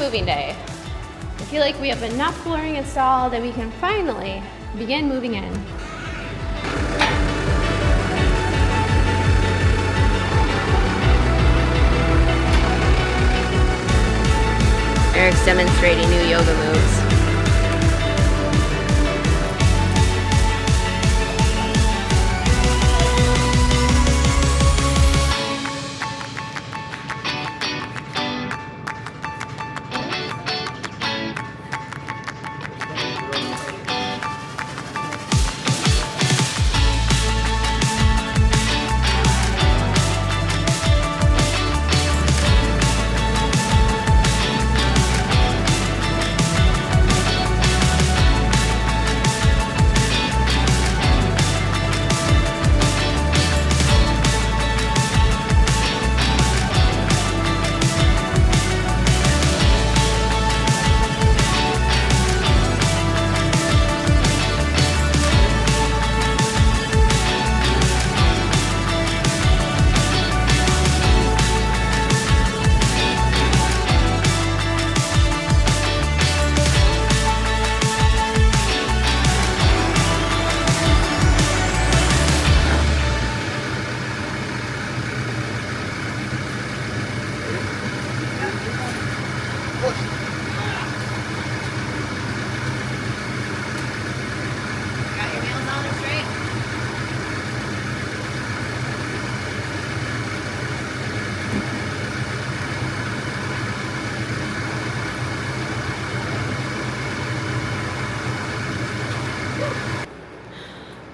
moving day. I feel like we have enough flooring installed that we can finally begin moving in. Eric's demonstrating new yoga moves.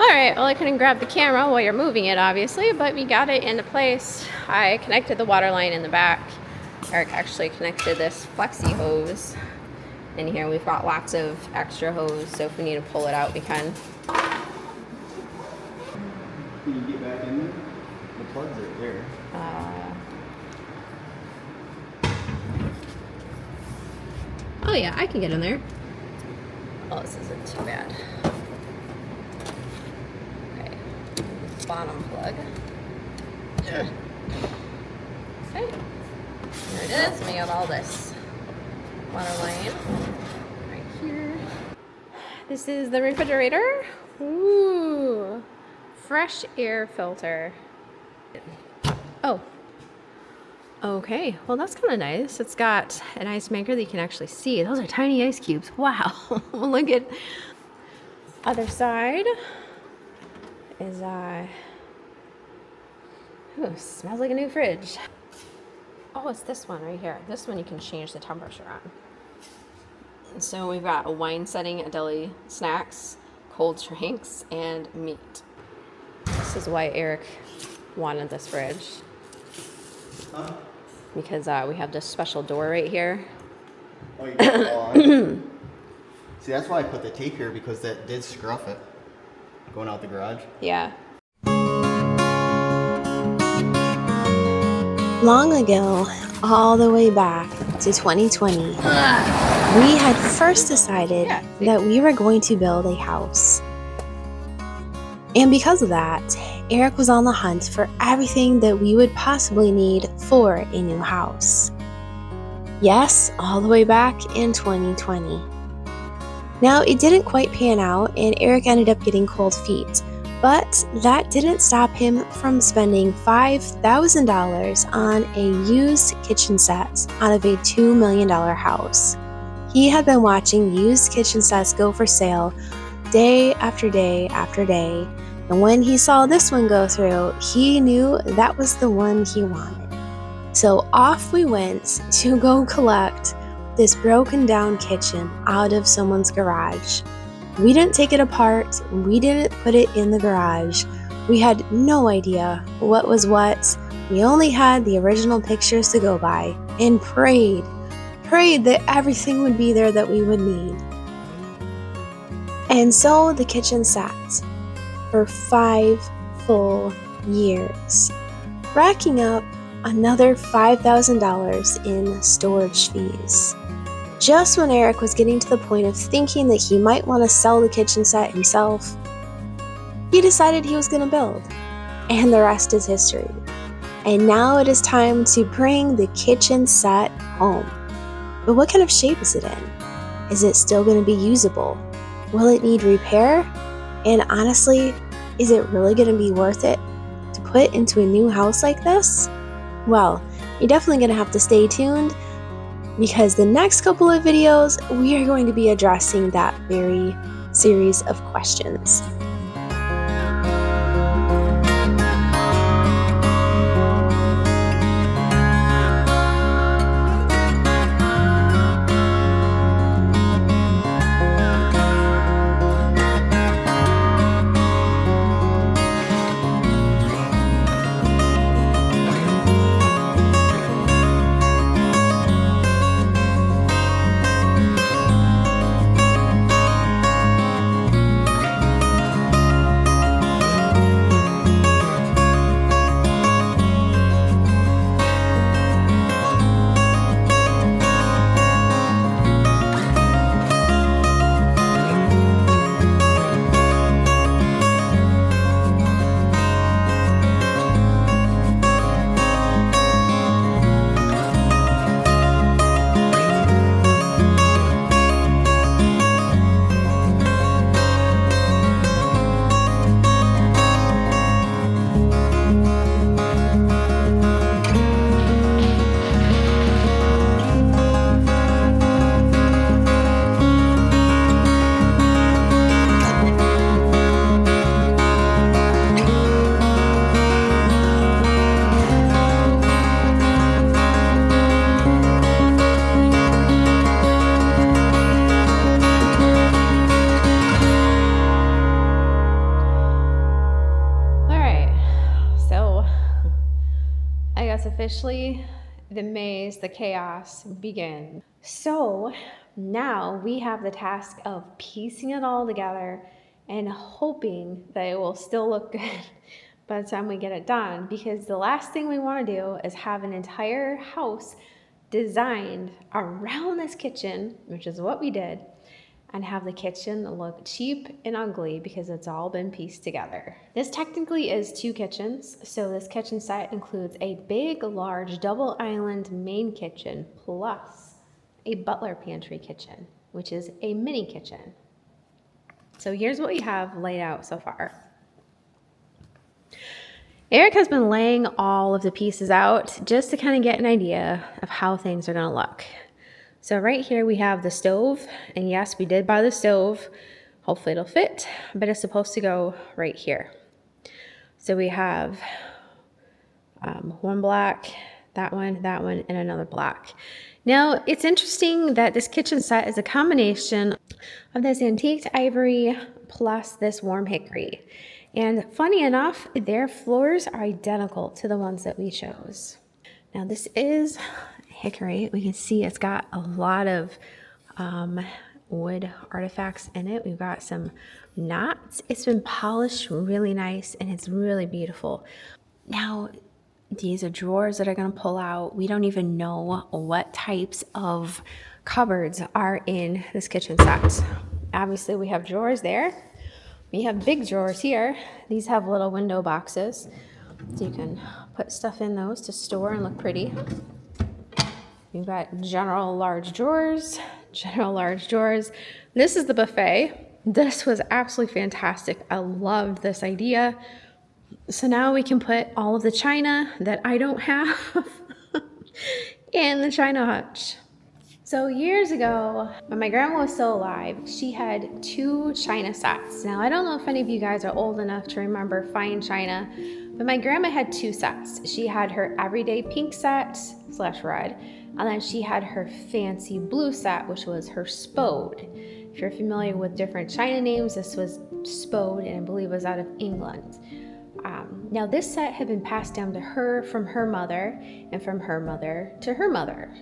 Alright, well I couldn't grab the camera while you're moving it obviously, but we got it into place. I connected the water line in the back. Eric actually connected this flexi hose. In here we've got lots of extra hose, so if we need to pull it out we can. Can you get back in there? The plugs are there. Oh yeah, I can get in there. Oh, this isn't too bad. Okay, bottom plug. Okay, there it is. We got all this water line right here. This is the refrigerator. Ooh, fresh air filter. Oh. Okay, well that's kind of nice. It's got an ice maker that you can actually see. Those are tiny ice cubes. Wow. Look at other side is ooh, smells like a new fridge. Oh, it's this one right here. This one you can change the temperature on. And so we've got a wine setting, a deli, snacks, cold drinks, and meat. This is why Eric wanted this fridge. Huh? Because we have this special door right here. Oh, you got it all on? See, that's why I put the tape here, because that did scruff it going out the garage. Yeah. Long ago, all the way back to 2020, we had first decided that we were going to build a house. And because of that, Eric was on the hunt for everything that we would possibly need for a new house. Yes, all the way back in 2020. Now, it didn't quite pan out, and Eric ended up getting cold feet, but that didn't stop him from spending $5,000 on a used kitchen set out of a $2 million house. He had been watching used kitchen sets go for sale day after day after day, and when he saw this one go through, he knew that was the one he wanted. So off we went to go collect this broken down kitchen out of someone's garage. We didn't take it apart, we didn't put it in the garage. We had no idea what was what. We only had the original pictures to go by and prayed that everything would be there that we would need. And so the kitchen sat for 5 full years, racking up another $5,000 in storage fees. Just when Eric was getting to the point of thinking that he might want to sell the kitchen set himself, he decided he was going to build. And the rest is history. And now it is time to bring the kitchen set home. But what kind of shape is it in? Is it still going to be usable? Will it need repair? And honestly, is it really going to be worth it to put into a new house like this? Well, you're definitely going to have to stay tuned, because the next couple of videos, we are going to be addressing that very series of questions. Officially, the maze, the chaos begins. So now we have the task of piecing it all together and hoping that it will still look good by the time we get it done, because the last thing we want to do is have an entire house designed around this kitchen, which is what we did, and have the kitchen look cheap and ugly because it's all been pieced together. This technically is 2 kitchens. So this kitchen set includes a big, large, double island main kitchen plus a butler pantry kitchen, which is a mini kitchen. So here's what we have laid out so far. Eric has been laying all of the pieces out just to kind of get an idea of how things are gonna look. So right here we have the stove, and yes, we did buy the stove. Hopefully it'll fit, but it's supposed to go right here. So we have one black, that one, and another black. Now, it's interesting that this kitchen set is a combination of this antiqued ivory plus this warm hickory. And funny enough, their floors are identical to the ones that we chose. Now, this is hickory. We can see it's got a lot of wood artifacts in it. We've got some knots. It's been polished really nice, and it's really beautiful. Now, these are drawers that are going to pull out. We don't even know what types of cupboards are in this kitchen set. Obviously, we have drawers there. We have big drawers here. These have little window boxes, so you can put stuff in those to store and look pretty. You've got general large drawers. This is the buffet. This was absolutely fantastic. I loved this idea. So now we can put all of the china that I don't have in the china hutch. So years ago, when my grandma was still alive, she had 2 china sets. Now, I don't know if any of you guys are old enough to remember fine china, but my grandma had 2 sets. She had her everyday pink set / red, and then she had her fancy blue set, which was her spode. If you're familiar with different china names, this was spode, and I believe it was out of England. Now, this set had been passed down to her from her mother, and from her mother to her mother.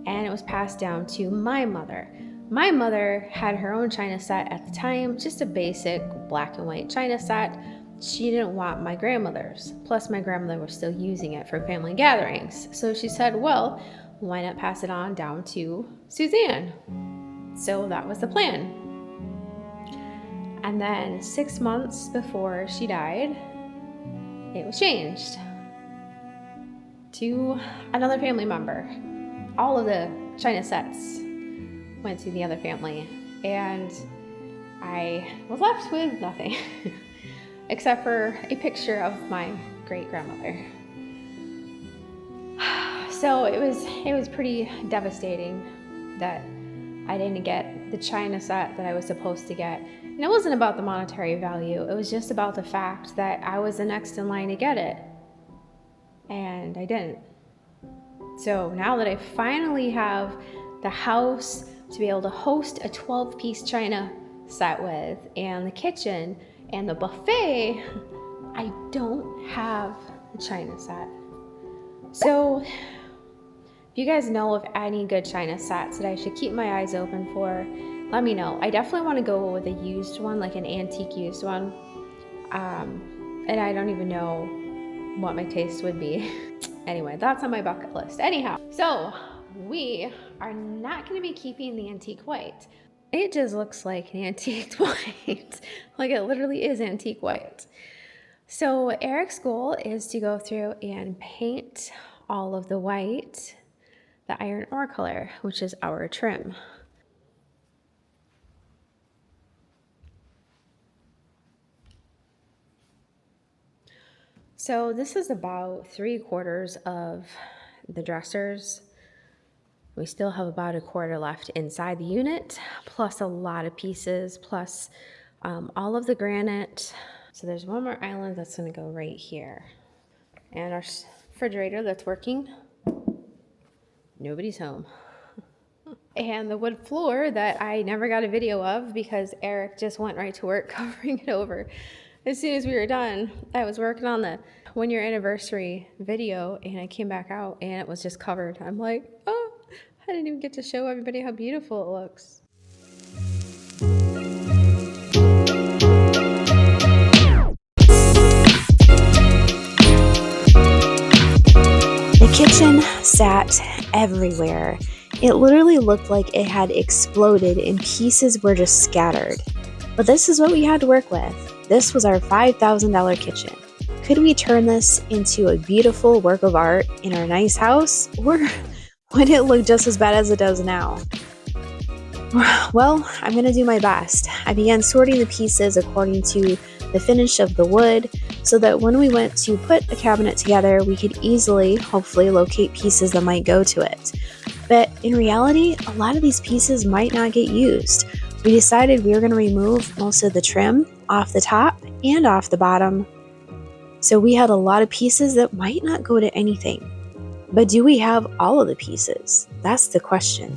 And it was passed down to my mother. My mother had her own china set at the time, just a basic black and white china set. She didn't want my grandmother's. Plus, my grandmother was still using it for family gatherings. So she said, well, why not pass it on down to Suzanne? So that was the plan. And then 6 months before she died, it was changed to another family member. All of the china sets went to the other family, and I was left with nothing except for a picture of my great-grandmother. So it was pretty devastating that I didn't get the china set that I was supposed to get. And it wasn't about the monetary value. It was just about the fact that I was the next in line to get it. And I didn't. So now that I finally have the house to be able to host a 12-piece china set with, and the kitchen and the buffet, I don't have the china set. So if you guys know of any good china sets that I should keep my eyes open for, let me know. I definitely want to go with a used one, like an antique used one. And I don't even know what my taste would be. Anyway, that's on my bucket list. Anyhow, so we are not going to be keeping the antique white. It just looks like an antique white. Like it literally is antique white. So Eric's goal is to go through and paint all of the white, the iron ore color, which is our trim. So this is about 3/4 of the dressers. We still have about 1/4 left inside the unit, plus a lot of pieces, plus all of the granite. So there's one more island that's gonna go right here. And our refrigerator that's working, nobody's home. And the wood floor that I never got a video of because Eric just went right to work covering it over. As soon as we were done, I was working on the 1-year anniversary video, and I came back out and it was just covered. I'm like, oh, I didn't even get to show everybody how beautiful it looks. The kitchen sat everywhere. It literally looked like it had exploded and pieces were just scattered. But this is what we had to work with. This was our $5,000 kitchen. Could we turn this into a beautiful work of art in our nice house, or would it look just as bad as it does now? Well, I'm going to do my best. I began sorting the pieces according to the finish of the wood so that when we went to put a cabinet together, we could easily, hopefully, locate pieces that might go to it. But in reality, a lot of these pieces might not get used. We decided we were going to remove most of the trim off the top and off the bottom. So we had a lot of pieces that might not go to anything. But do we have all of the pieces? That's the question.